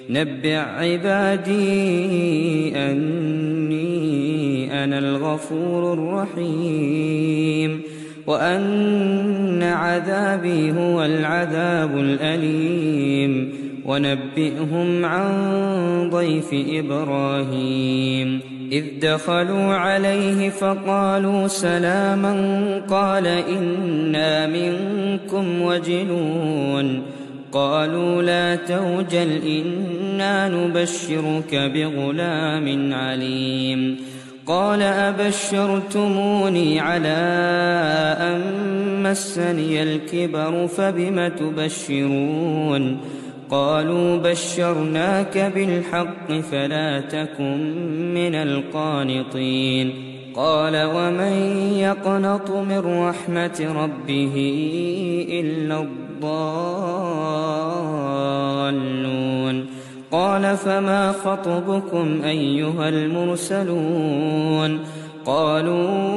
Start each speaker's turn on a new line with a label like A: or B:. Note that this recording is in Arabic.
A: نبئ عبادي أني أنا الغفور الرحيم وأن عذابي هو العذاب الأليم ونبئهم عن ضيف إبراهيم إذ دخلوا عليه فقالوا سلاما قال إنا منكم وجلون قالوا لا توجل إنا نبشرك بغلام عليم قال أبشرتموني على أن مسني الكبر فبم تبشرون قالوا بشرناك بالحق فلا تكن من القانطين قال ومن يقنط من رحمة ربه إلا الضالون قال فما خطبكم أيها المرسلون قالوا